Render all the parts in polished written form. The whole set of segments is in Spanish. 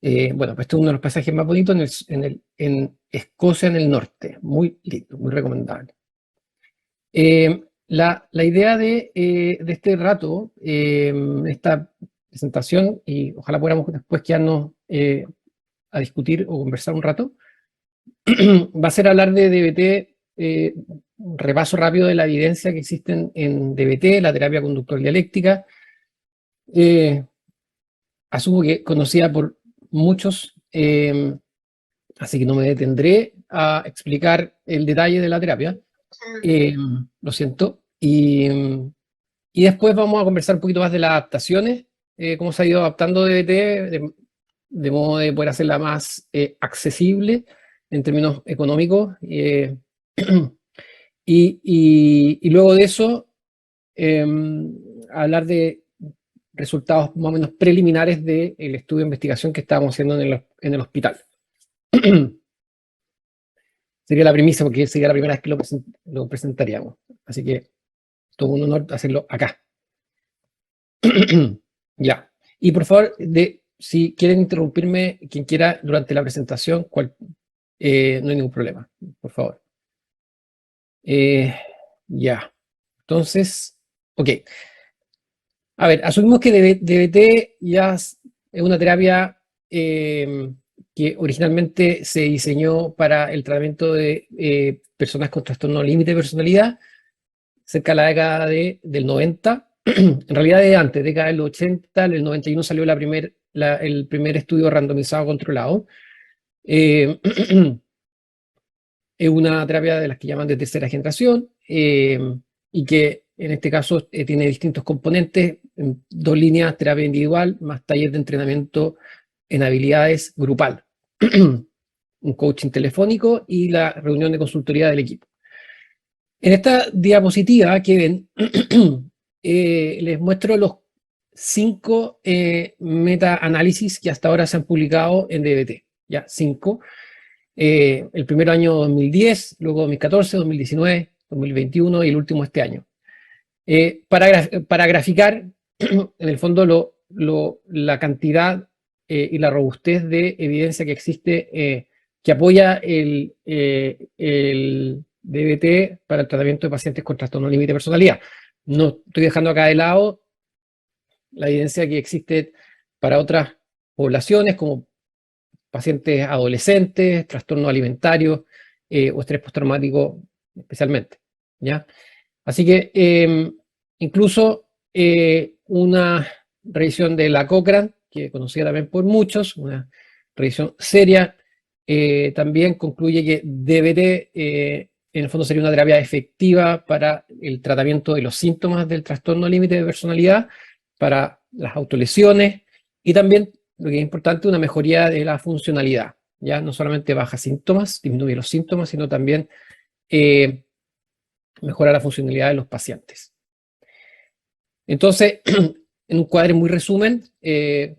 Bueno, pues este es uno de los paisajes más bonitos en Escocia, en el norte. Muy lindo, muy recomendable. La idea de este rato, esta presentación, y ojalá podamos después quedarnos a discutir o conversar un rato, va a ser hablar de DBT, un repaso rápido de la evidencia que existe en DBT, la terapia conductual dialéctica. Asumo que conocida por muchos, así que no me detendré a explicar el detalle de la terapia. Lo siento. Y después vamos a conversar un poquito más de las adaptaciones, cómo se ha ido adaptando DBT, de modo de poder hacerla más accesible en términos económicos. Y luego de eso, hablar de resultados más o menos preliminares del estudio de investigación que estábamos haciendo en el hospital. Sería la premisa, porque sería la primera vez que lo presentaríamos. Así que todo un honor hacerlo acá. Ya. Y por favor, si quieren interrumpirme, quien quiera, durante la presentación, no hay ningún problema, por favor. Ya. Entonces, ok. A ver, asumimos que DBT ya es una terapia que originalmente se diseñó para el tratamiento de personas con trastorno límite de personalidad, cerca de la década del 90. En realidad de antes, década del 80, en el 91 salió el primer estudio randomizado controlado. Es una terapia de las que llaman de tercera generación y que en este caso tiene distintos componentes, en 2 líneas: terapia individual más taller de entrenamiento en habilidades grupal, un coaching telefónico y la reunión de consultoría del equipo. En esta diapositiva que ven, les muestro los 5 meta-análisis que hasta ahora se han publicado en DBT. Ya, 5. El primer año 2010, luego 2014, 2019, 2021 y el último este año. Para graficar, en el fondo, la cantidad y la robustez de evidencia que existe que apoya el DBT para el tratamiento de pacientes con trastorno límite de personalidad. No estoy dejando acá de lado la evidencia que existe para otras poblaciones, como pacientes adolescentes, trastorno alimentario o estrés postraumático especialmente, ¿ya? Así que incluso una revisión de la Cochrane, que es conocida también por muchos, una revisión seria, también concluye que DBT en el fondo sería una terapia efectiva para el tratamiento de los síntomas del trastorno límite de personalidad, para las autolesiones y también, lo que es importante, una mejoría de la funcionalidad. Ya no solamente baja síntomas, disminuye los síntomas, sino también mejora la funcionalidad de los pacientes. Entonces, en un cuadro muy resumen,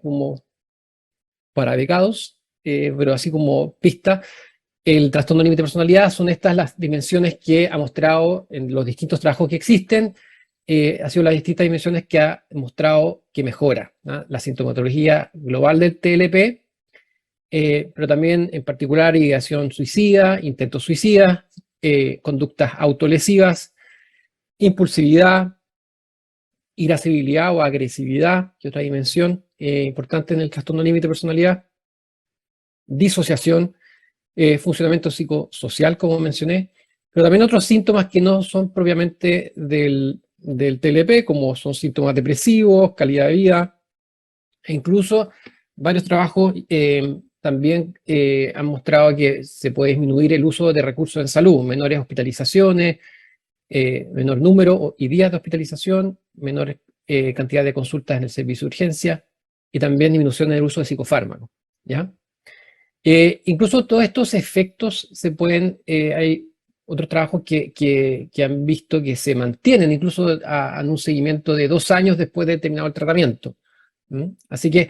como para becados, pero así como pista, el trastorno límite de personalidad son estas las dimensiones que ha mostrado en los distintos trabajos que existen, ha sido las distintas dimensiones que ha mostrado que mejora, ¿no? La sintomatología global del TLP, pero también en particular ideación suicida, intentos suicidas, conductas autolesivas, impulsividad, irascibilidad o agresividad, que es otra dimensión importante en el trastorno límite de personalidad, disociación, funcionamiento psicosocial, como mencioné, pero también otros síntomas que no son propiamente del TLP, como son síntomas depresivos, calidad de vida, e incluso varios trabajos también han mostrado que se puede disminuir el uso de recursos en salud, menores hospitalizaciones, menor número y días de hospitalización, menor cantidad de consultas en el servicio de urgencia y también disminución en el uso de psicofármacos, ¿ya? Incluso todos estos efectos se pueden, hay otros trabajos que han visto que se mantienen incluso en un seguimiento de 2 años después de terminado el tratamiento. Así que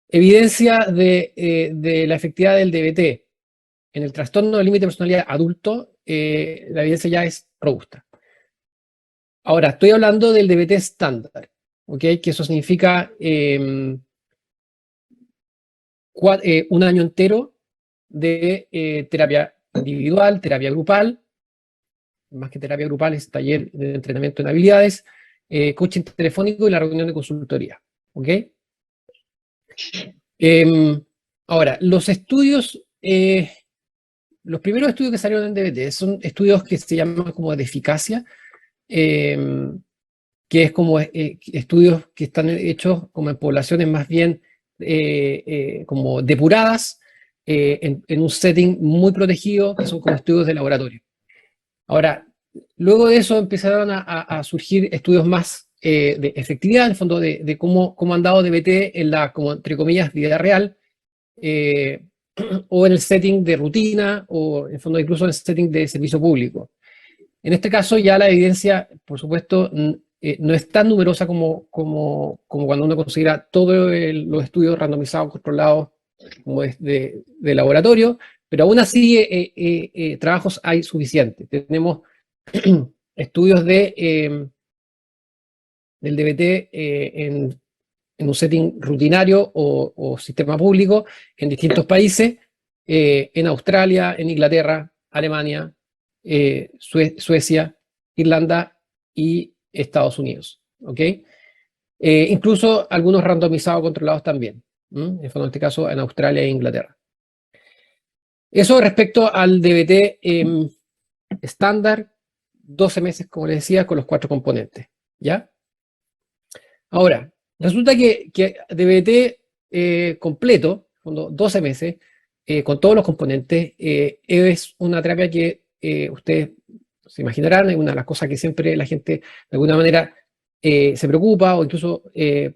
evidencia de la efectividad del DBT en el trastorno de límite de personalidad adulto, la evidencia ya es robusta. Ahora, estoy hablando del DBT estándar, ¿ok? Que eso significa un año entero de terapia individual, terapia grupal, más que terapia grupal es taller de entrenamiento en habilidades, coaching telefónico y la reunión de consultoría. ¿Ok? Ahora, los estudios, los primeros estudios que salieron en DBT son estudios que se llaman como de eficacia, que es como estudios que están hechos como en poblaciones más bien como depuradas, en un setting muy protegido, que son como estudios de laboratorio. Ahora, luego de eso empezaron a surgir estudios más de efectividad, en el fondo, de cómo han dado DBT en la, como entre comillas, vida real, o en el setting de rutina, o en el fondo incluso en el setting de servicio público. En este caso ya la evidencia, por supuesto, no es tan numerosa como cuando uno considera todos los estudios randomizados, controlados, como de laboratorio, pero aún así trabajos hay suficientes. Tenemos estudios del DBT en un setting rutinario o sistema público en distintos países, en Australia, en Inglaterra, Alemania, Suecia, Irlanda y Estados Unidos. ¿Ok? Incluso algunos randomizados controlados también. En este caso en Australia e Inglaterra. Eso respecto al DBT estándar, 12 meses, como les decía, con los 4 componentes. ¿Ya? Ahora, resulta que DBT completo, 12 meses, con todos los componentes, es una terapia que ustedes se imaginarán, es una de las cosas que siempre la gente de alguna manera se preocupa o incluso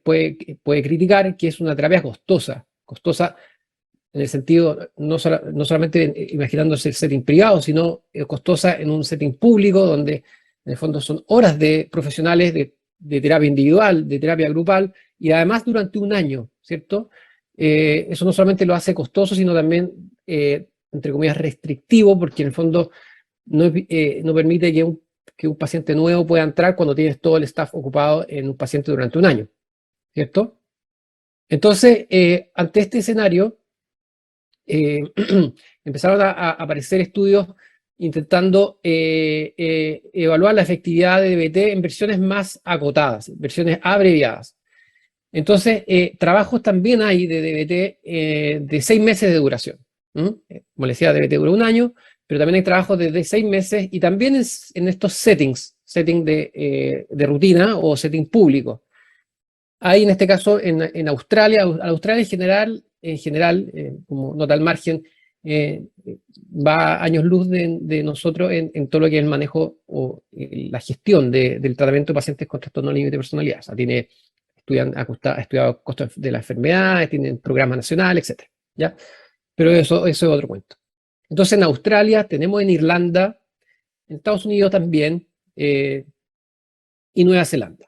puede criticar, que es una terapia costosa en el sentido, no solamente imaginándose el setting privado, sino costosa en un setting público, donde en el fondo son horas de profesionales de terapia individual, de terapia grupal, y además durante un año, ¿cierto? Eso no solamente lo hace costoso, sino también, entre comillas, restrictivo, porque en el fondo no permite que un paciente nuevo pueda entrar cuando tienes todo el staff ocupado en un paciente durante un año, ¿cierto? Entonces, ante este escenario, empezaron a aparecer estudios intentando evaluar la efectividad de DBT en versiones más acotadas, versiones abreviadas. Entonces, trabajos también hay de DBT de 6 meses de duración. Como les decía, DBT dura un año, pero también hay trabajos de 6 meses y también en estos settings de rutina o setting público. Hay en este caso en Australia, en general, como nota al margen, va a años luz de nosotros en todo lo que es el manejo o la gestión del tratamiento de pacientes con trastorno límite de personalidad. O sea, ha estudiado costos de la enfermedad, tienen programas nacionales, etc. ¿Ya? Pero eso es otro cuento. Entonces en Australia, tenemos en Irlanda, en Estados Unidos también, y Nueva Zelanda.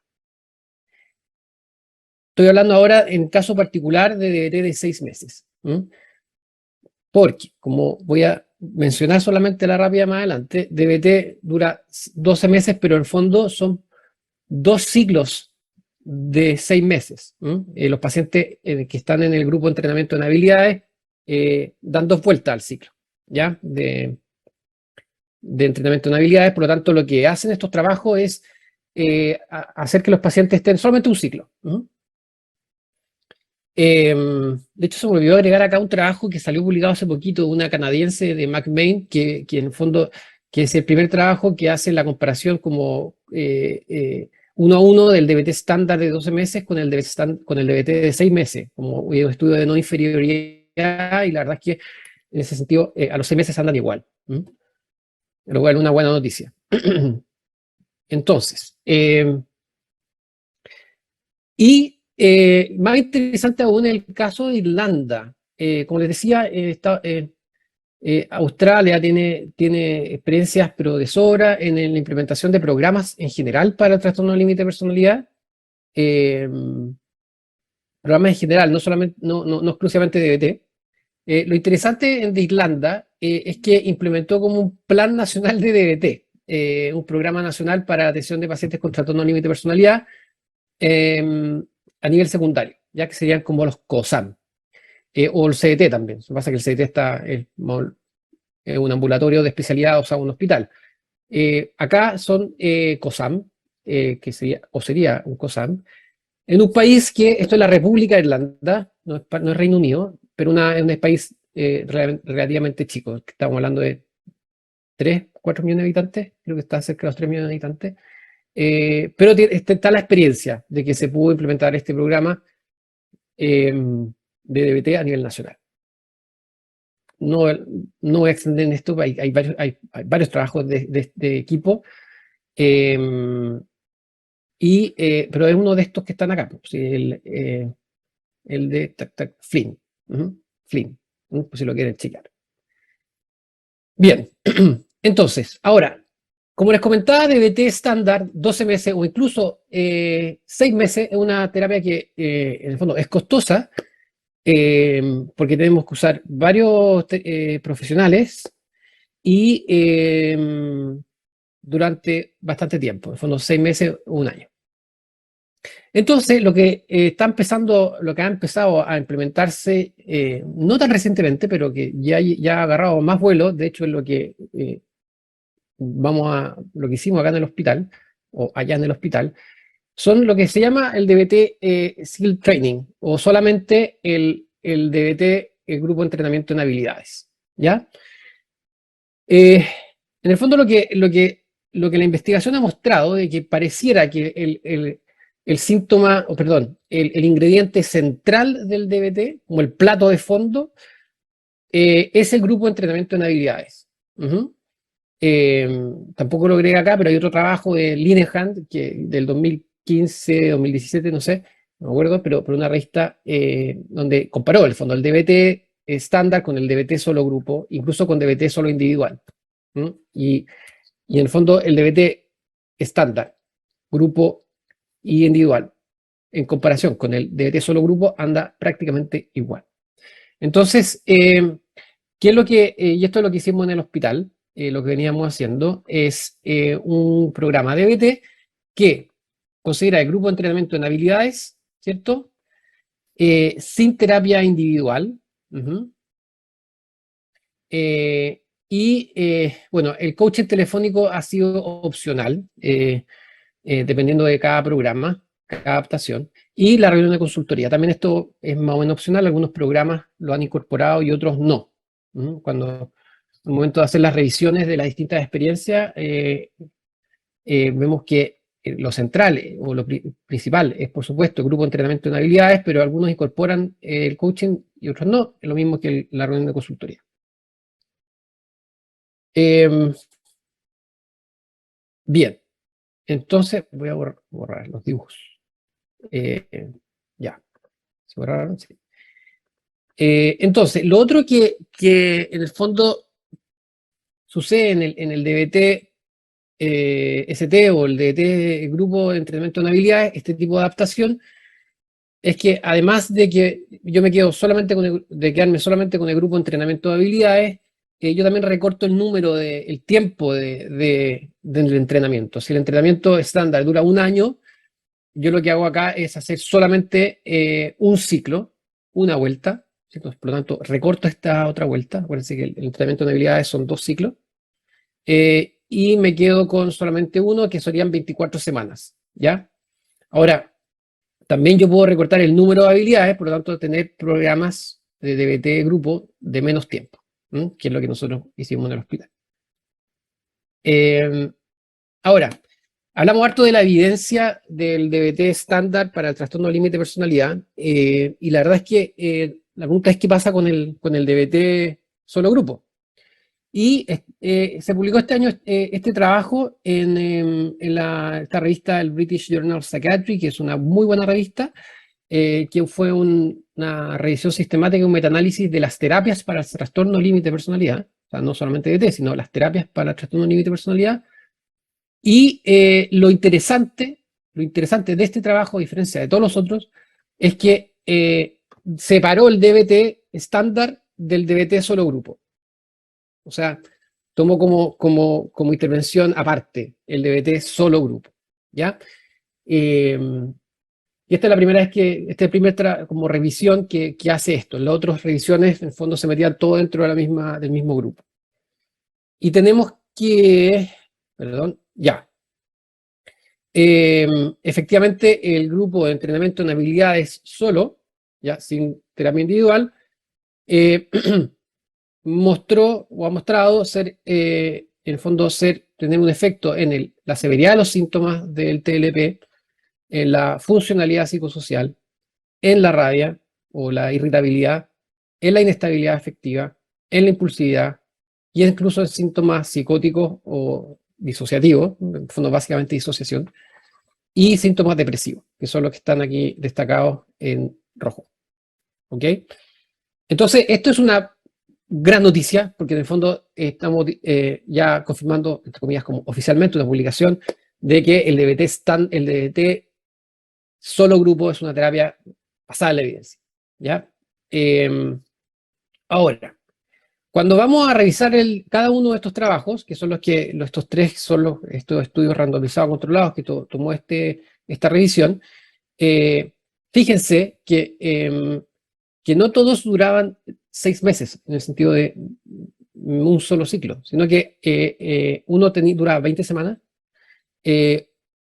Estoy hablando ahora en caso particular de DBT de 6 meses. Porque, como voy a mencionar solamente la rápida más adelante, DBT dura 12 meses, pero en el fondo son 2 ciclos de 6 meses. Los pacientes que están en el grupo de entrenamiento en habilidades dan 2 vueltas al ciclo, ¿ya? De entrenamiento en habilidades. Por lo tanto, lo que hacen estos trabajos es hacer que los pacientes estén solamente un ciclo. De hecho, se me olvidó agregar acá un trabajo que salió publicado hace poquito, una canadiense de McMain, que en el fondo que es el primer trabajo que hace la comparación como 1 a 1 del DBT estándar de 12 meses con el DBT de 6 meses, como un estudio de no inferioridad, y la verdad es que en ese sentido a los 6 meses andan igual. Lo cual es una buena noticia. Entonces, más interesante aún el caso de Irlanda. Como les decía, Australia tiene experiencias, pero de sobra, en la implementación de programas en general para el trastorno límite de personalidad. Programas en general, no exclusivamente DBT. Lo interesante de Irlanda es que implementó como un plan nacional de DBT, un programa nacional para atención de pacientes con trastorno límite de personalidad, a nivel secundario, ya que serían como los COSAM. o el CDT también. Lo que pasa es que el CDT es un ambulatorio de especialidad, o sea, un hospital. Acá son COSAM, que sería un COSAM, en un país que, esto es la República de Irlanda, no es Reino Unido, pero es un país relativamente chico. Estamos hablando de 3, 4 millones de habitantes, creo que está cerca de los 3 millones de habitantes. Pero está la experiencia de que se pudo implementar este programa de DBT a nivel nacional. No, no voy a extender en esto, hay varios trabajos de equipo, pero es uno de estos que están acá, pues, el de Flynn, Flynn, pues si lo quieren checar. Bien, entonces, ahora, como les comentaba, DBT estándar, 12 meses o incluso 6 meses, es una terapia que en el fondo es costosa, porque tenemos que usar varios profesionales y durante bastante tiempo, en el fondo 6 meses o un año. Entonces, lo que ha empezado a implementarse, no tan recientemente, pero que ya ha agarrado más vuelo, de hecho es lo que lo que hicimos acá en el hospital, o allá en el hospital, son lo que se llama el DBT Skill Training, o solamente el DBT, el Grupo de Entrenamiento en Habilidades, ¿ya? En el fondo lo que la investigación ha mostrado es que pareciera que el síntoma, o perdón, el ingrediente central del DBT, como el plato de fondo, es el grupo de entrenamiento en habilidades. Tampoco lo agrega acá, pero hay otro trabajo de Linehan, del 2015, 2017, no sé, no me acuerdo, pero una revista donde comparó el fondo el DBT estándar con el DBT solo grupo, incluso con DBT solo individual. Y en el fondo el DBT estándar, grupo y individual, en comparación con el DBT solo grupo, anda prácticamente igual. Entonces, ¿qué es lo que, y esto es lo que hicimos en el hospital, lo que veníamos haciendo, es un programa DBT que considera el grupo de entrenamiento en habilidades, ¿cierto? Sin terapia individual. Bueno, el coaching telefónico ha sido opcional, dependiendo de cada programa, cada adaptación, y la reunión de consultoría. También esto es más o menos opcional, algunos programas lo han incorporado y otros no. Cuando al momento de hacer las revisiones de las distintas experiencias, vemos que lo central o lo principal es, por supuesto, el grupo de entrenamiento en habilidades, pero algunos incorporan el coaching y otros no, es lo mismo que la reunión de consultoría. Bien, entonces voy a borrar los dibujos. Ya, ¿se borraron? Sí. Entonces, lo otro que en el fondo sucede en el DBT ST o el DBT Grupo de Entrenamiento en Habilidades, este tipo de adaptación, es que además de que yo me quedo de quedarme solamente con el grupo de entrenamiento de habilidades, yo también recorto el tiempo del entrenamiento. Si el entrenamiento estándar dura un año, yo lo que hago acá es hacer solamente un ciclo, una vuelta, ¿cierto? Por lo tanto, recorto esta otra vuelta. Acuérdense que el entrenamiento de habilidades son 2 ciclos. Y me quedo con solamente uno, que serían 24 semanas, ¿ya? Ahora, también yo puedo recortar el número de habilidades, por lo tanto, tener programas de DBT grupo de menos tiempo, que es lo que nosotros hicimos en el hospital. Ahora, hablamos harto de la evidencia del DBT estándar para el trastorno límite de personalidad, y la verdad es que la pregunta es qué pasa con el DBT solo grupo. Y se publicó este año este trabajo en esta revista, el British Journal of Psychiatry, que es una muy buena revista, que fue una revisión sistemática y un metaanálisis de las terapias para el trastorno límite de personalidad, o sea, no solamente DBT, sino las terapias para el trastorno límite de personalidad. Y lo interesante de este trabajo, a diferencia de todos los otros, es que separó el DBT estándar del DBT solo grupo. O sea, tomó como intervención aparte el DBT solo grupo, ¿ya? Y esta es la primera vez que, esta es la primera como revisión que hace esto. En las otras revisiones, en el fondo, se metían todo dentro de del mismo grupo. Y tenemos que, perdón, ya. Efectivamente, el grupo de entrenamiento en habilidades solo, ya sin terapia individual, mostró o ha mostrado ser, en el fondo, tener un efecto en la severidad de los síntomas del TLP, en la funcionalidad psicosocial, en la rabia o la irritabilidad, en la inestabilidad afectiva, en la impulsividad y incluso en síntomas psicóticos o disociativos, en el fondo básicamente disociación, y síntomas depresivos, que son los que están aquí destacados en rojo. ¿Ok? Entonces, esto es una gran noticia, porque en el fondo estamos ya confirmando, entre comillas, como oficialmente una publicación de que el DBT solo grupo es una terapia basada en la evidencia. ¿Ya? Ahora, cuando vamos a revisar cada uno de estos trabajos, que son estos tres son estos estudios randomizados controlados que tomó esta revisión, fíjense que no todos duraban 6 meses, en el sentido de un solo ciclo, sino que uno duraba 20 semanas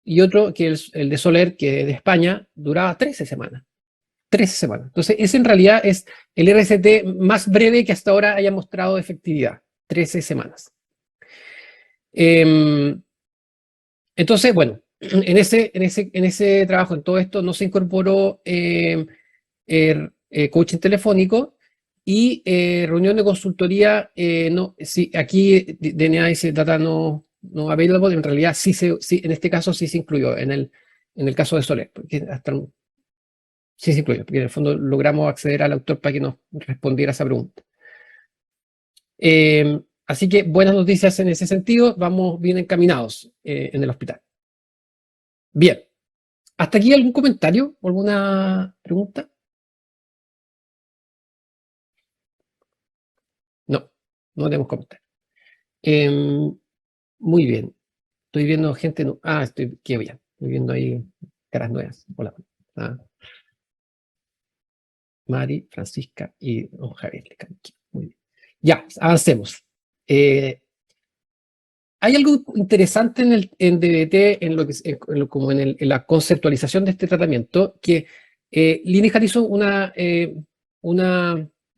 y otro, que el de Soler, que es de España, duraba 13 semanas. 13 semanas. Entonces, ese en realidad es el RCT más breve que hasta ahora haya mostrado efectividad. 13 semanas. Entonces, bueno, en ese trabajo, en todo esto, no se incorporó coaching telefónico y reunión de consultoría. No, sí, aquí DNA dice data no available, en realidad sí, en este caso sí se incluyó, en el caso de Soler, porque sí se incluyó, porque en el fondo logramos acceder al autor para que nos respondiera esa pregunta. Así que buenas noticias en ese sentido, vamos bien encaminados en el hospital. Bien, ¿hasta aquí algún comentario o alguna pregunta? No, no tenemos comentario. Muy bien, estoy viendo gente, qué bien, estoy viendo ahí caras nuevas. Hola. Mari, Francisca y don Javier. Muy bien. Ya, avancemos. Hay algo interesante en DBT, en la conceptualización de este tratamiento, que Linehan hizo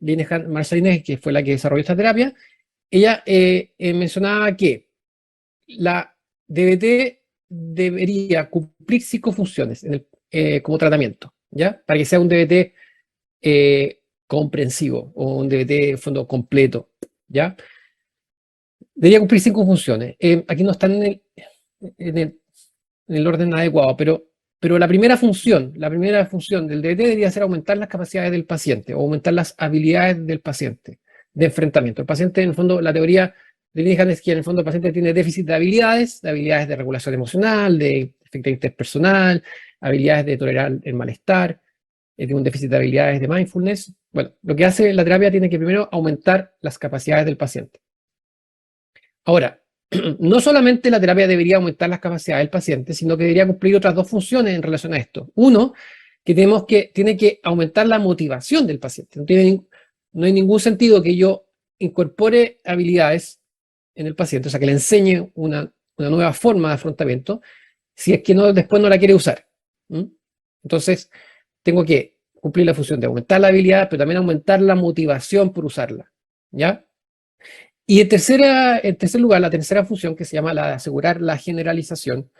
Linehan Marcelines, que fue la que desarrolló esta terapia. Ella mencionaba que la DBT debería cumplir 5 funciones como tratamiento, ¿ya? Para que sea un DBT comprensivo o un DBT de fondo completo, ¿ya? Debería cumplir 5 funciones. Aquí no están en el orden adecuado, pero la primera función del DBT debería ser aumentar las capacidades del paciente o aumentar las habilidades del paciente de enfrentamiento. El paciente, en el fondo, la teoría de Linehan es que en el fondo el paciente tiene déficit de habilidades de regulación emocional, de efectividad interpersonal, habilidades de tolerar el malestar, tiene un déficit de habilidades de mindfulness. Bueno, lo que hace la terapia tiene que primero aumentar las capacidades del paciente. Ahora, no solamente la terapia debería aumentar las capacidades del paciente, sino que debería cumplir otras 2 funciones en relación a esto. Uno, que tiene que aumentar la motivación del paciente. No hay ningún sentido que yo incorpore habilidades en el paciente, o sea, que le enseñe una nueva forma de afrontamiento, si es que después no la quiere usar. Entonces, tengo que cumplir la función de aumentar la habilidad, pero también aumentar la motivación por usarla. ¿Ya? Y en tercer lugar, la tercera función, que se llama la de asegurar la generalización,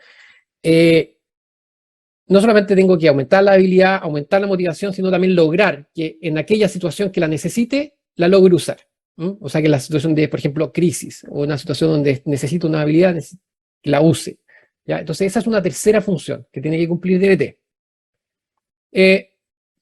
no solamente tengo que aumentar la habilidad, aumentar la motivación, sino también lograr que en aquella situación que la necesite, la logre usar. O sea, que en la situación de, por ejemplo, crisis, o una situación donde necesito una habilidad, que la use. ¿Ya? Entonces, esa es una tercera función que tiene que cumplir DBT.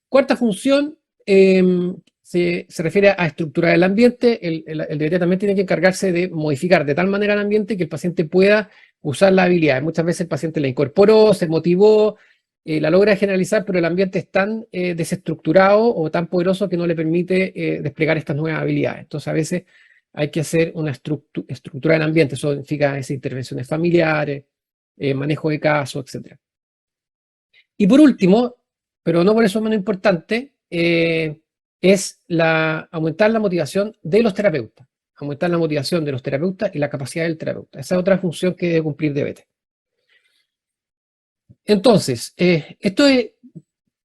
Cuarta función, se refiere a estructurar el ambiente. El DBT también tiene que encargarse de modificar de tal manera el ambiente que el paciente pueda usar la habilidad. Muchas veces el paciente la incorporó, se motivó, la logra generalizar, pero el ambiente es tan desestructurado o tan poderoso que no le permite desplegar estas nuevas habilidades. Entonces, a veces hay que hacer una estructura del ambiente. Eso significa intervenciones familiares, manejo de casos, etc. Y por último, pero no por eso menos importante, es aumentar la motivación de los terapeutas. Aumentar la motivación de los terapeutas y la capacidad del terapeuta. Esa es otra función que debe cumplir DBT. Entonces, esto es,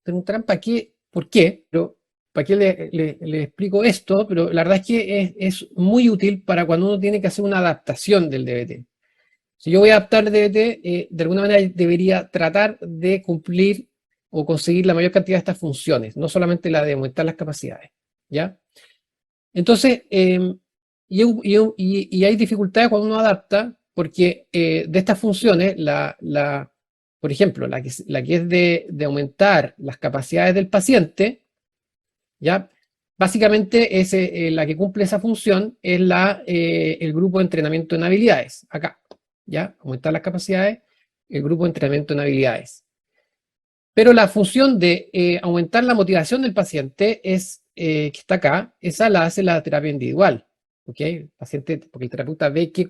preguntarán ¿para qué? ¿Por qué? Pero, ¿para qué le explico esto? Pero la verdad es que es muy útil para cuando uno tiene que hacer una adaptación del DBT. Si yo voy a adaptar el DBT, de alguna manera debería tratar de cumplir o conseguir la mayor cantidad de estas funciones, no solamente la de aumentar las capacidades, ¿ya? Entonces, y hay dificultades cuando uno adapta, porque de estas funciones, por ejemplo, la que es de aumentar las capacidades del paciente, ¿ya? Básicamente la que cumple esa función es el grupo de entrenamiento en habilidades, acá, ¿ya? Aumentar las capacidades, el grupo de entrenamiento en habilidades. Pero la función de aumentar la motivación del paciente que está acá, esa la hace la terapia individual, ¿ok? Porque el terapeuta ve qué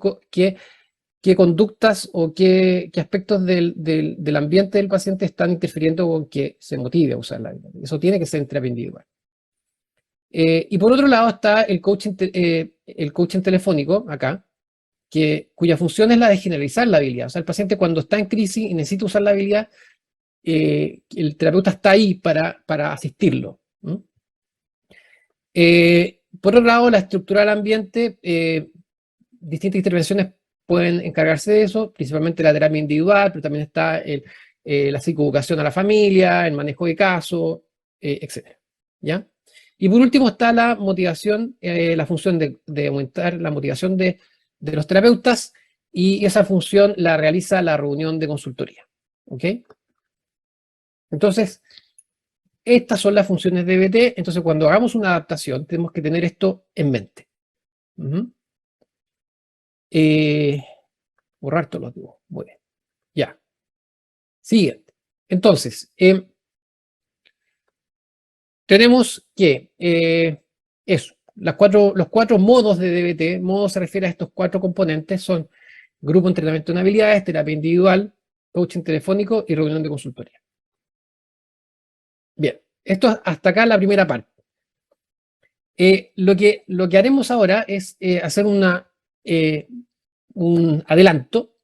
conductas o qué aspectos del ambiente del paciente están interfiriendo con que se motive a usar la habilidad. Eso tiene que ser en terapia individual. Y por otro lado está el coaching telefónico, acá, cuya función es la de generalizar la habilidad. O sea, el paciente cuando está en crisis y necesita usar la habilidad, el terapeuta está ahí para asistirlo. Por otro lado, la estructura del ambiente, distintas intervenciones pueden encargarse de eso, principalmente la terapia individual, pero también está la psicoeducación a la familia, el manejo de casos, etc. ¿Ya? Y por último está la motivación, la función de aumentar la motivación de los terapeutas, y esa función la realiza la reunión de consultoría. ¿Ok? Entonces, estas son las funciones de DBT. Entonces, cuando hagamos una adaptación, tenemos que tener esto en mente. Borrar todos los dibujos. Muy bien. Ya. Siguiente. Entonces, tenemos que eso. Los cuatro modos de DBT, modo se refiere a estos cuatro componentes, son grupo de entrenamiento en habilidades, terapia individual, coaching telefónico y reunión de consultoría. Bien, esto hasta acá la primera parte. Lo que haremos ahora es hacer un adelanto,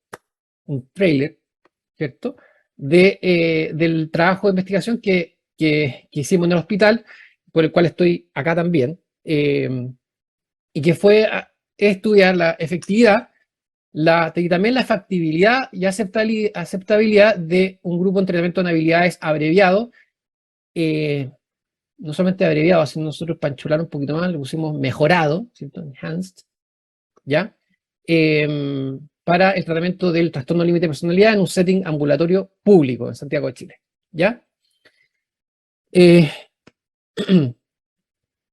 un trailer, ¿cierto? Del trabajo de investigación que hicimos en el hospital, por el cual estoy acá también, y que fue estudiar la efectividad, y también la factibilidad y aceptabilidad de un grupo de entrenamiento en habilidades abreviado, no solamente abreviado, sino nosotros para enchular un poquito más, le pusimos mejorado, ¿cierto? Enhanced, ¿ya? Para el tratamiento del trastorno límite de personalidad en un setting ambulatorio público en Santiago de Chile, ¿ya?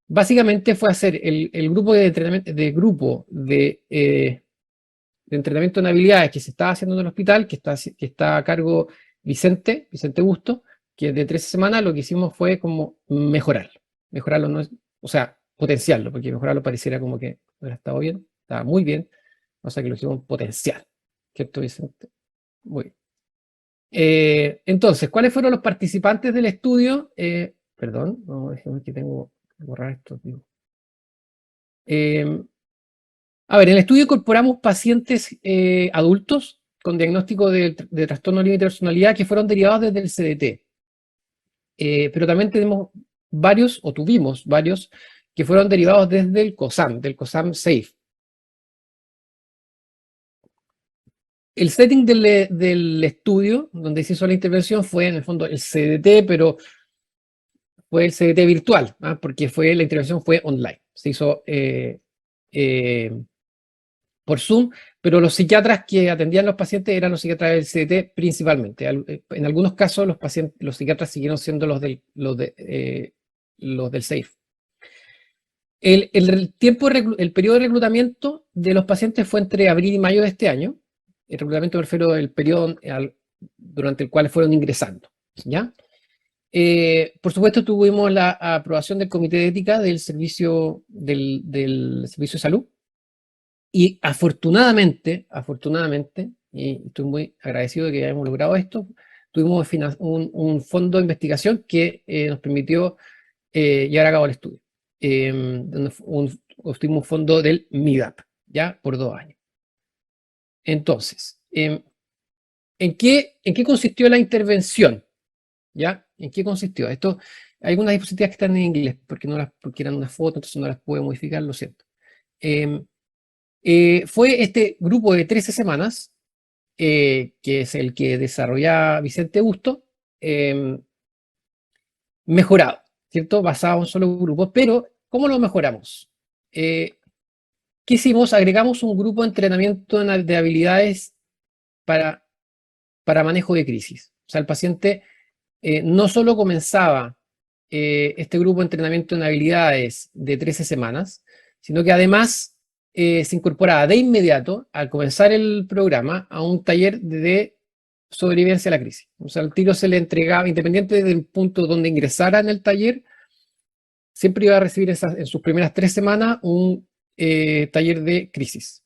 Básicamente fue hacer el grupo de entrenamiento, de entrenamiento en habilidades que se estaba haciendo en el hospital, que está a cargo Vicente Busto, que de 13 semanas lo que hicimos fue como mejorarlo, no o sea, potenciarlo, porque mejorarlo pareciera como que no hubiera estado bien, estaba muy bien, o sea que lo hicimos potenciar, ¿cierto, Vicente? Muy bien. Entonces, ¿cuáles fueron los participantes del estudio? Perdón, no, déjame que tengo que borrar esto. A ver, en el estudio incorporamos pacientes adultos con diagnóstico de trastorno límite de personalidad que fueron derivados desde el CDT. Pero también tuvimos varios que fueron derivados desde el COSAM, del COSAM SAFE. El setting del estudio, donde se hizo la intervención, fue en el fondo el CDT, pero fue el CDT virtual, porque la intervención fue online. Se hizo por Zoom, pero los psiquiatras que atendían a los pacientes eran los psiquiatras del CDT principalmente. En algunos casos los psiquiatras siguieron siendo los del SAFE. El periodo de reclutamiento de los pacientes fue entre abril y mayo de este año. El reclutamiento me refiero al periodo durante el cual fueron ingresando, ¿ya? Por supuesto, tuvimos la aprobación del Comité de Ética del Servicio de Salud. Y afortunadamente, y estoy muy agradecido de que hayamos logrado esto, tuvimos un fondo de investigación que nos permitió llevar a cabo el estudio. Obtuvimos un fondo del MIDAP, ¿ya? Por 2 años. Entonces, ¿en qué consistió la intervención? ¿Ya? ¿En qué consistió? Esto, hay algunas diapositivas que están en inglés, porque eran una foto, entonces no las puedo modificar, lo siento. Fue este grupo de 13 semanas, que es el que desarrolla Vicente Busto, mejorado, ¿cierto? Basado en solo grupos, pero ¿cómo lo mejoramos? ¿Qué hicimos? Agregamos un grupo de entrenamiento de habilidades para manejo de crisis. O sea, el paciente no solo comenzaba este grupo de entrenamiento en habilidades de 13 semanas, sino que además se incorporaba de inmediato, al comenzar el programa, a un taller de sobrevivencia a la crisis. O sea, al tiro se le entregaba, independiente del punto donde ingresara en el taller, siempre iba a recibir en sus primeras 3 semanas un taller de crisis.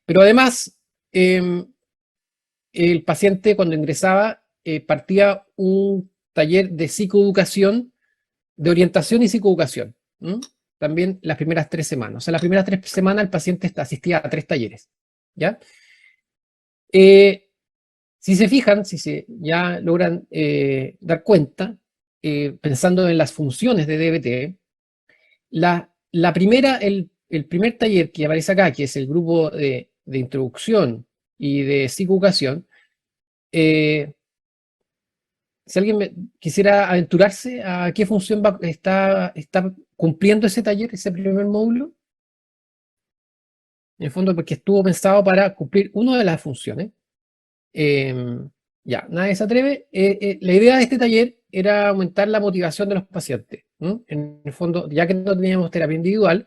Pero además, el paciente cuando ingresaba partía un taller de psicoeducación, de orientación y psicoeducación. También las primeras 3 semanas. O sea, las primeras 3 semanas el paciente asistía a 3 talleres. ¿Ya? Si se fijan, si se ya logran dar cuenta, pensando en las funciones de DBT, la primera, el primer taller que aparece acá, que es el grupo de introducción y de psicoeducación, si alguien quisiera aventurarse a qué función está cumpliendo ese taller, ese primer módulo, en el fondo porque estuvo pensado para cumplir una de las funciones. Ya, nadie se atreve. La idea de este taller era aumentar la motivación de los pacientes. En el fondo, ya que no teníamos terapia individual,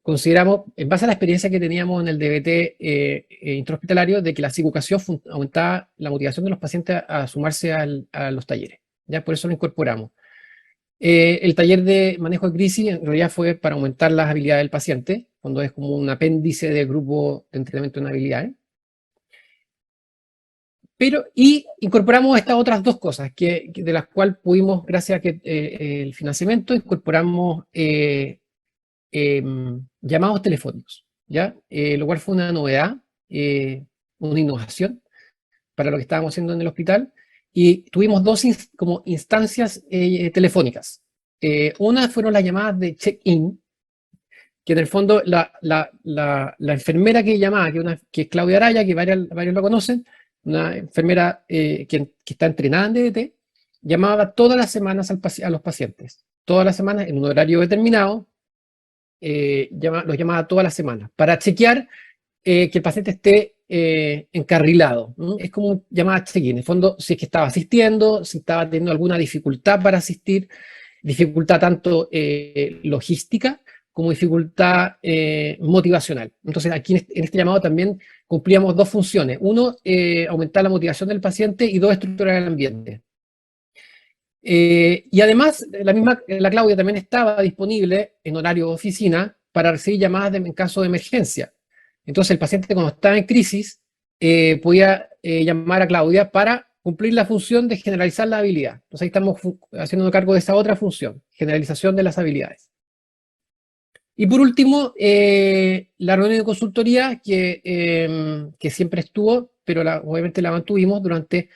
consideramos, en base a la experiencia que teníamos en el DBT intrahospitalario, de que la psicoeducación aumentaba la motivación de los pacientes a sumarse a los talleres. Ya por eso lo incorporamos. El taller de manejo de crisis en realidad fue para aumentar las habilidades del paciente, cuando es como un apéndice del grupo de entrenamiento en habilidades. Y incorporamos estas otras 2 cosas, de las cuales pudimos, gracias a que el financiamiento, incorporamos llamados telefónicos, ¿ya? Lo cual fue una novedad, una innovación para lo que estábamos haciendo en el hospital, y tuvimos 2 como instancias telefónicas. Una fueron las llamadas de check-in, que en el fondo la enfermera que llamaba, que es Claudia Araya, que varios la conocen, una enfermera que está entrenada en DBT, llamaba todas las semanas a los pacientes, todas las semanas en un horario determinado, los llamaba todas las semanas, para chequear que el paciente esté encarrilado. Es como llamada check-in, en el fondo, si es que estaba asistiendo, si estaba teniendo alguna dificultad para asistir, dificultad tanto logística como dificultad motivacional. Entonces, aquí en este llamado también cumplíamos 2 funciones. Uno, aumentar la motivación del paciente, y 2, estructurar el ambiente. Y además, la Claudia también estaba disponible en horario de oficina para recibir llamadas en caso de emergencia. Entonces, el paciente, cuando estaba en crisis, podía llamar a Claudia para cumplir la función de generalizar la habilidad. Entonces, ahí estamos haciendo cargo de esa otra función, generalización de las habilidades. Y por último, la reunión de consultoría que siempre estuvo, pero obviamente la mantuvimos durante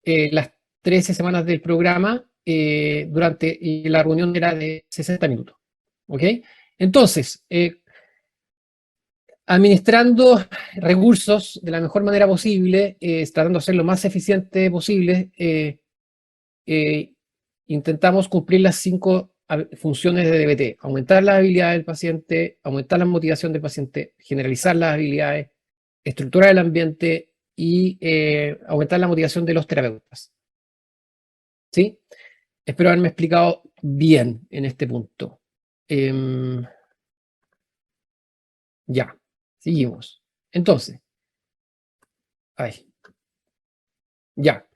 las 13 semanas del programa, y la reunión era de 60 minutos. ¿Ok? Entonces, administrando recursos de la mejor manera posible, tratando de ser lo más eficiente posible, intentamos cumplir las 5 funciones de DBT: aumentar las habilidades del paciente, aumentar la motivación del paciente, generalizar las habilidades, estructurar el ambiente y aumentar la motivación de los terapeutas. ¿Sí? Espero haberme explicado bien en este punto. Ya, seguimos. Entonces, ya.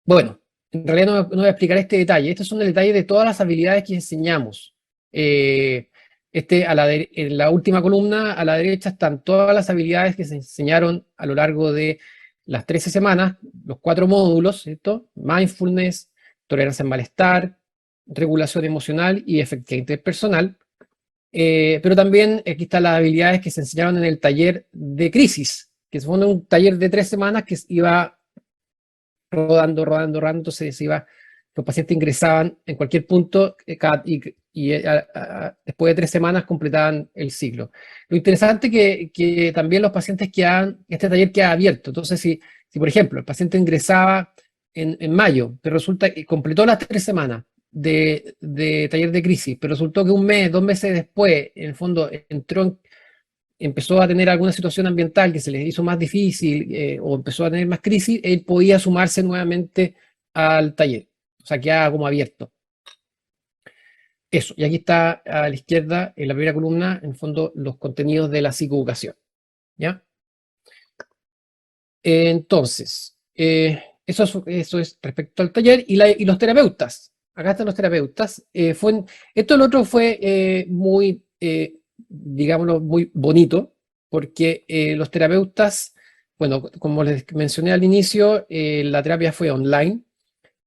Bueno, en realidad no voy a explicar este detalle. Estos son el detalle de todas las habilidades que enseñamos. En la última columna, a la derecha, están todas las habilidades que se enseñaron a lo largo de las 13 semanas, los 4 módulos, ¿cierto? Mindfulness, tolerancia al malestar, regulación emocional y efectividad interpersonal. Pero también aquí están las habilidades que se enseñaron en el taller de crisis, que fue un taller de 3 semanas que iba rodando, se iba, los pacientes ingresaban en cualquier punto después de 3 semanas completaban el ciclo. Lo interesante que también los pacientes quedan, este taller queda abierto, entonces si por ejemplo el paciente ingresaba en mayo, pero resulta que completó las 3 semanas de taller de crisis, pero resultó que 1 mes, 2 meses después, en el fondo empezó a tener alguna situación ambiental que se les hizo más difícil o empezó a tener más crisis, él podía sumarse nuevamente al taller. O sea, queda como abierto. Eso, y aquí está a la izquierda, en la primera columna, en el fondo, los contenidos de la psicoeducación. ¿Ya? Entonces, eso es respecto al taller y los terapeutas. Acá están los terapeutas. Lo otro fue muy, digámoslo, muy bonito, porque los terapeutas, bueno, como les mencioné al inicio, la terapia fue online.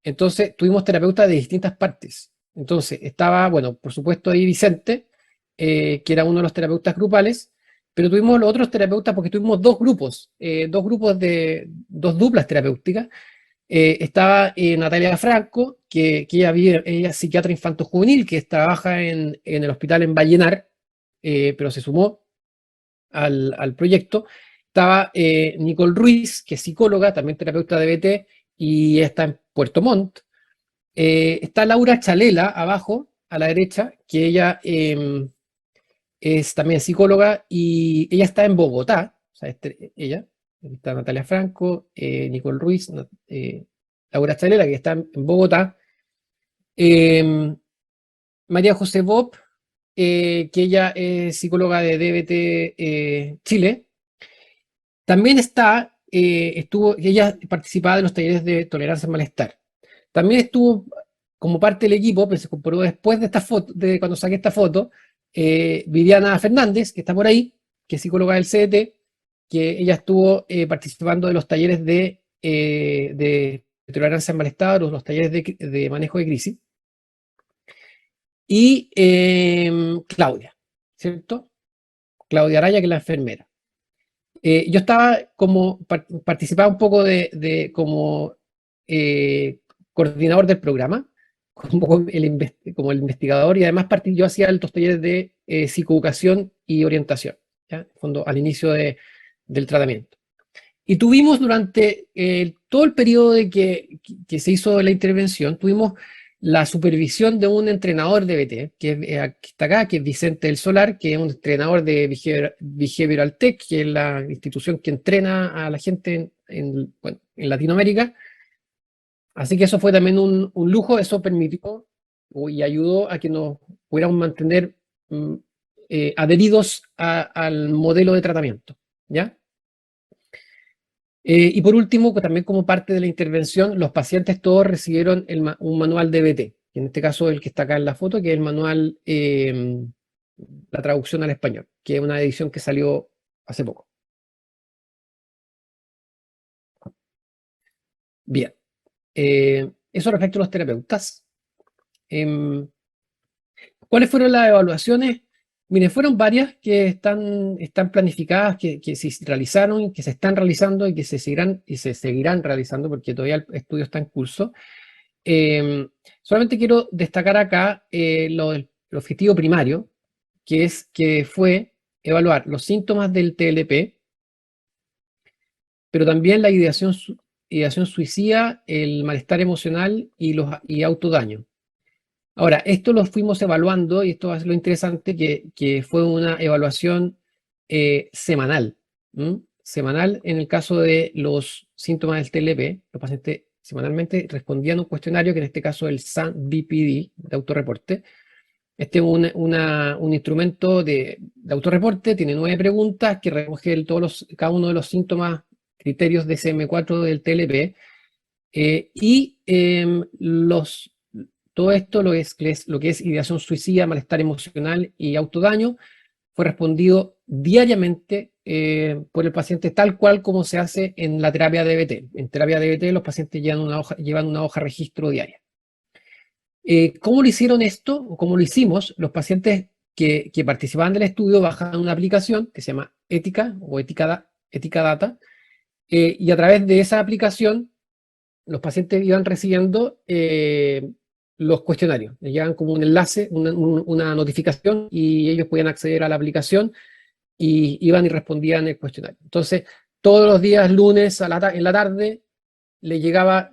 Entonces, tuvimos terapeutas de distintas partes. Entonces, estaba, bueno, por supuesto ahí Vicente, que era uno de los terapeutas grupales, pero tuvimos los otros terapeutas porque tuvimos dos grupos de dos duplas terapéuticas. Estaba Natalia Franco, que ella es psiquiatra infanto-juvenil, que trabaja en el hospital en Vallenar, pero se sumó al proyecto. Estaba Nicole Ruiz, que es psicóloga, también terapeuta de BT, y está en Puerto Montt. Está Laura Chalela, abajo, a la derecha, que ella es también psicóloga y ella está en Bogotá. O sea, ella, está Natalia Franco, Nicole Ruiz, Laura Chalela, que está en Bogotá. María José Bob, que ella es psicóloga de DBT Chile. También ella participaba de los talleres de tolerancia al malestar. También estuvo como parte del equipo, pero se comprobó después de esta foto, de cuando saqué esta foto, Viviana Fernández, que está por ahí, que es psicóloga del CDT, que ella estuvo participando de los talleres de tolerancia al malestar o los talleres de manejo de crisis. Y Claudia, ¿cierto? Claudia Araya, que es la enfermera. Yo estaba participaba un poco como coordinador del programa, como el investigador, y además yo hacía altos talleres de psicoeducación y orientación, ¿ya? En fondo, al inicio del tratamiento. Y tuvimos durante todo el periodo que se hizo la intervención, tuvimos la supervisión de un entrenador de BT, que está acá, que es Vicente del Solar, que es un entrenador de Behavioral Tech, que es la institución que entrena a la gente en Latinoamérica. Así que eso fue también un lujo, eso permitió y ayudó a que nos pudiéramos mantener adheridos al modelo de tratamiento, ¿ya? Y por último, también como parte de la intervención, los pacientes todos recibieron un manual de BT, que en este caso el que está acá en la foto, que es el manual, la traducción al español, que es una edición que salió hace poco. Bien. Eso respecto a los terapeutas. ¿Cuáles fueron las evaluaciones? Miren, fueron varias que están planificadas, que se realizaron, que se están realizando y que se seguirán realizando porque todavía el estudio está en curso. Solamente quiero destacar acá el objetivo primario, que fue evaluar los síntomas del TLP, pero también la ideación suicida, el malestar emocional y autodaño. Ahora, esto lo fuimos evaluando, y esto es lo interesante, que fue una evaluación semanal. Semanal en el caso de los síntomas del TLP, los pacientes semanalmente respondían a un cuestionario, que en este caso es el SAM-BPD, de autorreporte. Este es un instrumento de autorreporte, tiene 9 preguntas que recoge cada uno de los síntomas, criterios de SM4 del TLP, todo esto, lo que es ideación suicida, malestar emocional y autodaño, fue respondido diariamente por el paciente tal cual como se hace en la terapia DBT. En terapia DBT los pacientes llevan una hoja registro diaria. ¿Cómo lo hicieron esto? O ¿cómo lo hicimos? Los pacientes que participaban del estudio bajan una aplicación que se llama Ética o Ética Data, y a través de esa aplicación los pacientes iban recibiendo los cuestionarios. Les llegan como un enlace, una notificación, y ellos podían acceder a la aplicación y iban y respondían el cuestionario. Entonces, todos los días, lunes en la tarde, le llegaba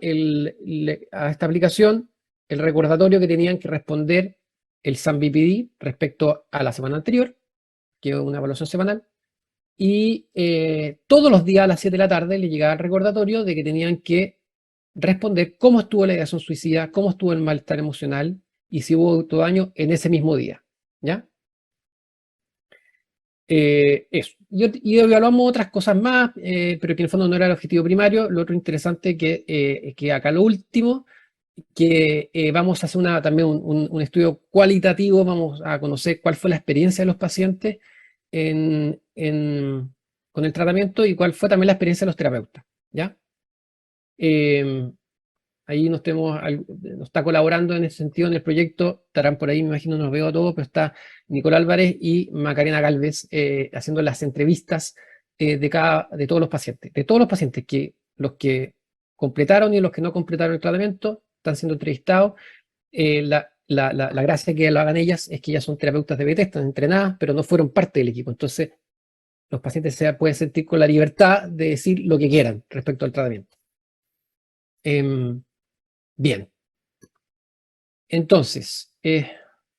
a esta aplicación el recordatorio que tenían que responder el SAM-BPD respecto a la semana anterior, que es una evaluación semanal, y todos los días a las 7 de la tarde le llegaba el recordatorio de que tenían que responder cómo estuvo la ideación suicida, cómo estuvo el malestar emocional y si hubo autodaño en ese mismo día, ¿ya? Eso. Y evaluamos otras cosas más, pero que en el fondo no era el objetivo primario. Lo otro interesante es que acá lo último, que vamos a hacer también un estudio cualitativo, vamos a conocer cuál fue la experiencia de los pacientes con el tratamiento y cuál fue también la experiencia de los terapeutas, ¿ya? Ahí nos está colaborando en ese sentido en el proyecto, estarán por ahí, me imagino, no los veo a todos, pero está Nicolás Álvarez y Macarena Galvez haciendo las entrevistas de todos los pacientes. De todos los pacientes, los que completaron y los que no completaron el tratamiento, están siendo entrevistados. La gracia que lo hagan ellas es que ellas son terapeutas de BT, están entrenadas, pero no fueron parte del equipo. Entonces, los pacientes pueden sentir con la libertad de decir lo que quieran respecto al tratamiento. Bien. Entonces,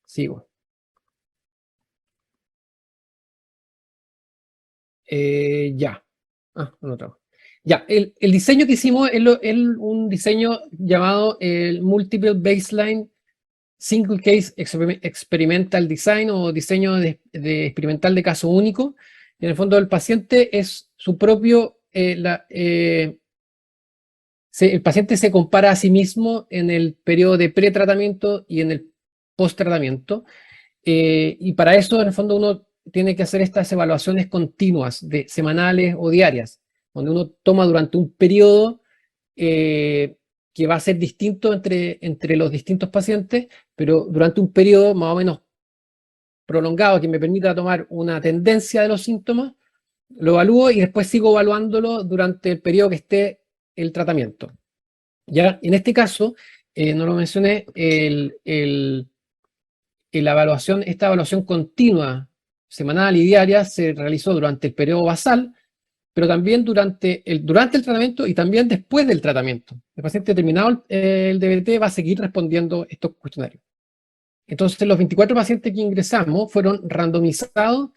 sigo. Ya. No trabajo. Ya, el diseño que hicimos es un diseño llamado el Multiple Baseline Single Case Experimental Design o diseño de experimental de caso único. Y en el fondo el paciente es su propio, el paciente se compara a sí mismo en el periodo de pretratamiento y en el post-tratamiento. Y para eso, en el fondo, uno tiene que hacer estas evaluaciones continuas, semanales o diarias, donde uno toma durante un periodo que va a ser distinto entre los distintos pacientes, pero durante un periodo más o menos prolongado que me permita tomar una tendencia de los síntomas, lo evalúo y después sigo evaluándolo durante el periodo que esté el tratamiento. Ya, en este caso, no lo mencioné, esta evaluación continua, semanal y diaria, se realizó durante el periodo basal, pero también durante el tratamiento y también después del tratamiento. El paciente terminado el DBT va a seguir respondiendo estos cuestionarios. Entonces, los 24 pacientes que ingresamos fueron randomizados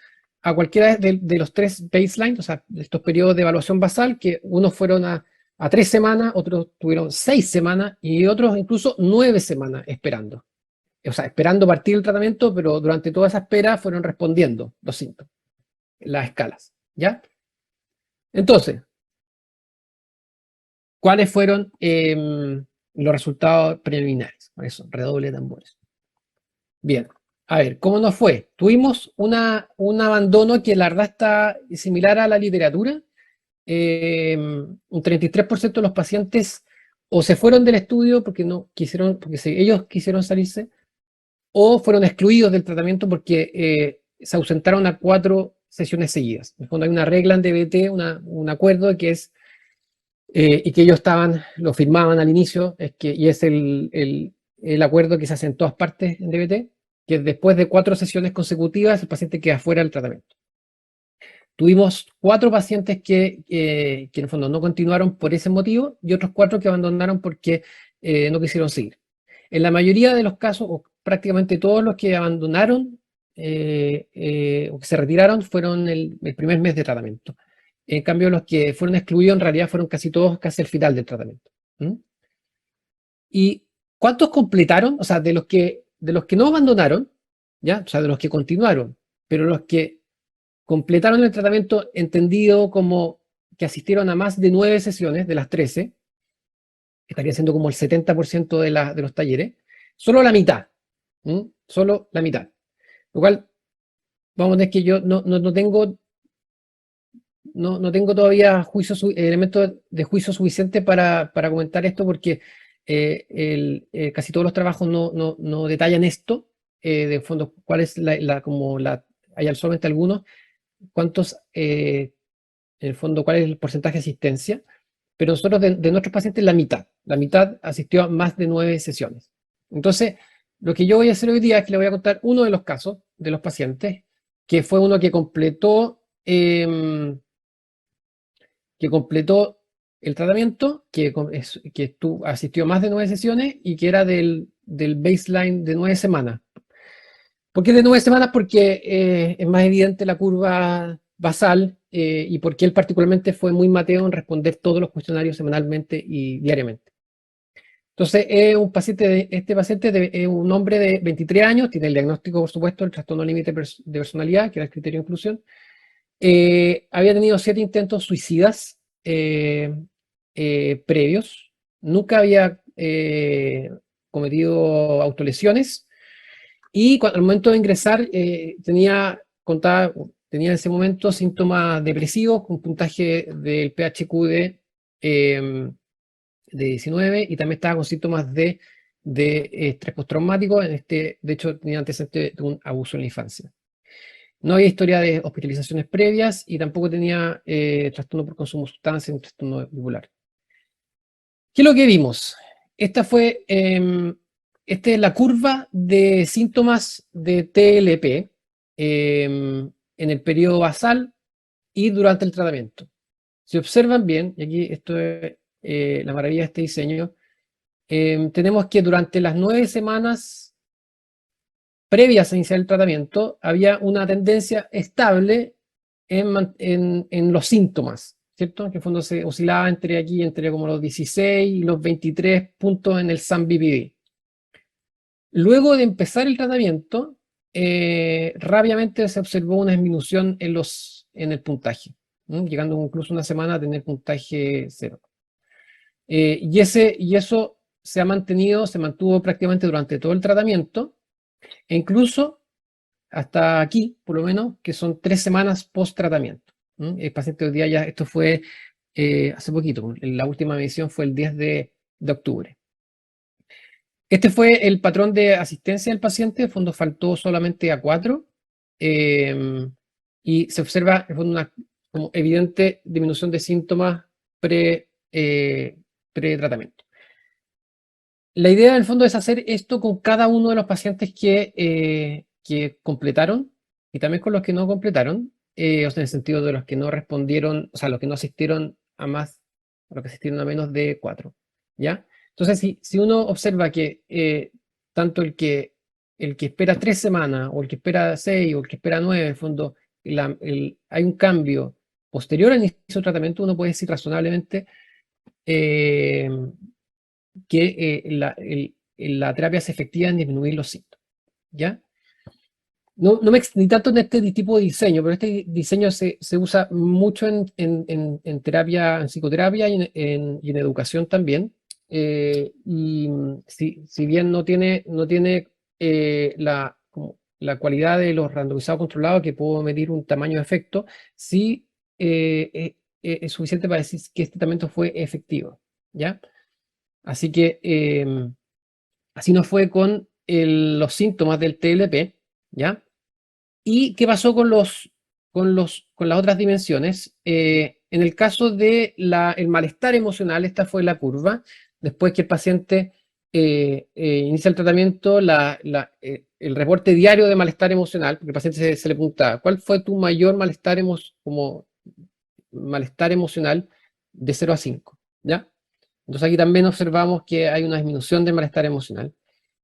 a cualquiera de los 3 baselines, o sea, de estos periodos de evaluación basal, que unos fueron a 3 semanas, otros tuvieron 6 semanas y otros incluso 9 semanas esperando. O sea, esperando partir el tratamiento, pero durante toda esa espera fueron respondiendo los síntomas, las escalas, ¿ya? Entonces, ¿cuáles fueron los resultados preliminares? Por eso, redoble de tambores. Bien, a ver, ¿cómo nos fue? Tuvimos un abandono que la verdad está similar a la literatura. Un 33% de los pacientes o se fueron del estudio porque no quisieron, ellos quisieron salirse, o fueron excluidos del tratamiento porque se ausentaron a 4 sesiones seguidas. En el fondo hay una regla en DBT, un acuerdo que es, y que ellos lo firmaban al inicio, y es el acuerdo que se hace en todas partes en DBT, que después de 4 sesiones consecutivas el paciente queda fuera del tratamiento. Tuvimos 4 pacientes que en el fondo no continuaron por ese motivo y otros 4 que abandonaron porque no quisieron seguir. En la mayoría de los casos, o prácticamente todos los que abandonaron o que se retiraron fueron el primer mes de tratamiento. En cambio, los que fueron excluidos en realidad fueron casi todos casi al final del tratamiento. ¿Y cuántos completaron? O sea, de los que no abandonaron, ¿ya? O sea, de los que continuaron, pero los que completaron el tratamiento entendido como que asistieron a más de 9 sesiones de las 13, estaría siendo como el 70% de los talleres, solo la mitad, solo la mitad. Lo cual, vamos a ver que yo no tengo no tengo todavía elementos de juicio suficiente para comentar esto porque casi todos los trabajos no detallan esto, de fondo, cuál es hay solamente algunos, cuántos, en el fondo, cuál es el porcentaje de asistencia, pero nosotros de nuestros pacientes la mitad asistió a más de 9 sesiones. Entonces, lo que yo voy a hacer hoy día es que le voy a contar uno de los casos de los pacientes, que fue uno que completó el tratamiento, que asistió a más de 9 sesiones y que era del baseline de 9 semanas. ¿Por qué de 9 semanas? Porque es más evidente la curva basal y porque él particularmente fue muy mateo en responder todos los cuestionarios semanalmente y diariamente. Entonces, este paciente es un hombre de 23 años, tiene el diagnóstico, por supuesto, el trastorno límite de personalidad, que era el criterio de inclusión. Había tenido 7 intentos suicidas previos, nunca había cometido autolesiones y al momento de ingresar tenía en ese momento síntomas depresivos con puntaje del PHQ de 19 y también estaba con síntomas de estrés postraumático. De hecho, tenía antecedentes de un abuso en la infancia. No había historia de hospitalizaciones previas y tampoco tenía trastorno por consumo de sustancias, un trastorno bipolar. ¿Qué es lo que vimos? Esta es la curva de síntomas de TLP en el periodo basal y durante el tratamiento. Si observan bien, y aquí esto es la maravilla de este diseño, tenemos que durante las 9 semanas previas a iniciar el tratamiento, había una tendencia estable en los síntomas, ¿cierto? Que en fondo se oscilaba entre como los 16 y los 23 puntos en el SAM-BPD. Luego de empezar el tratamiento, rápidamente se observó una disminución en el puntaje, llegando incluso una semana a tener puntaje 0. Y eso se mantuvo prácticamente durante todo el tratamiento, e incluso hasta aquí, por lo menos, que son 3 semanas post-tratamiento. El paciente hoy día ya, esto fue hace poquito, la última medición fue el 10 de octubre. Este fue el patrón de asistencia del paciente, en fondo faltó solamente a 4, y se observa en fondo una como evidente disminución de síntomas pre-tratamiento. La idea en el fondo es hacer esto con cada uno de los pacientes que completaron y también con los que no completaron, o sea, en el sentido de los que no respondieron, o sea, los que no asistieron a más, los que asistieron a menos de 4, ¿ya? Entonces, si uno observa que tanto el que espera 3 semanas, o el que espera 6, o el que espera 9, en el fondo, hay un cambio posterior al inicio del tratamiento, uno puede decir razonablemente que la terapia es efectiva en disminuir los síntomas, ¿ya? No me extendí tanto en este tipo de diseño, pero este diseño se usa mucho en terapia, en psicoterapia y en educación también. Y si bien no tiene la cualidad de los randomizados controlados, que puedo medir un tamaño de efecto, sí es suficiente para decir que este tratamiento fue efectivo, ¿ya? Así que así nos fue con los síntomas del TLP, ¿ya? ¿Y qué pasó con las otras dimensiones? En el caso de el malestar emocional, esta fue la curva. Después que el paciente inicia el tratamiento, el reporte diario de malestar emocional, porque el paciente se le preguntaba, ¿cuál fue tu mayor malestar emocional de 0 a 5? ¿Ya? Entonces aquí también observamos que hay una disminución del malestar emocional.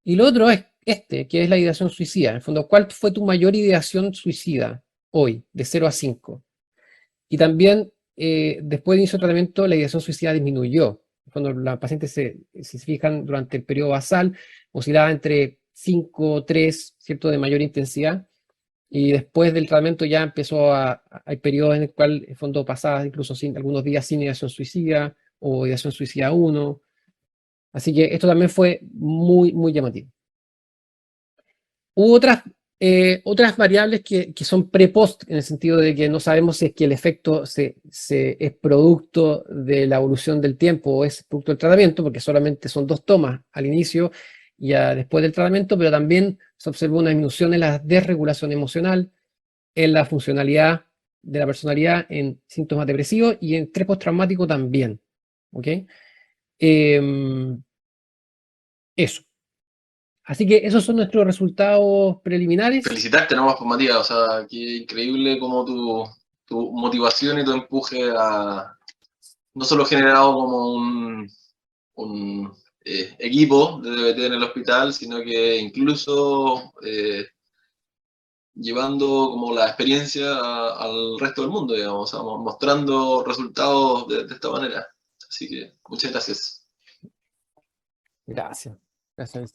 Y lo otro es que es la ideación suicida. En el fondo, ¿cuál fue tu mayor ideación suicida hoy, de 0 a 5? Y también, después de inicio de tratamiento, la ideación suicida disminuyó. En el fondo, los pacientes se fijan durante el periodo basal, oscilaba entre 5, 3, ¿cierto?, de mayor intensidad. Y después del tratamiento ya hay periodos en el cual, en el fondo, pasaba incluso algunos días sin ideación suicida o ideación suicida 1. Así que esto también fue muy, muy llamativo. Hubo Otras variables que son pre-post, en el sentido de que no sabemos si es que el efecto es producto de la evolución del tiempo o es producto del tratamiento, porque solamente son 2 tomas, al inicio y después del tratamiento, pero también se observó una disminución en la desregulación emocional, en la funcionalidad de la personalidad, en síntomas depresivos y en estrés postraumático también. ¿Ok? Eso. Así que esos son nuestros resultados preliminares. Felicitarte nomás, pues Matías, o sea, qué increíble como tu motivación y tu empuje no solo generado como un equipo de DBT en el hospital, sino que incluso llevando como la experiencia al resto del mundo, digamos, o sea, mostrando resultados de esta manera. Así que muchas gracias. Gracias. Gracias.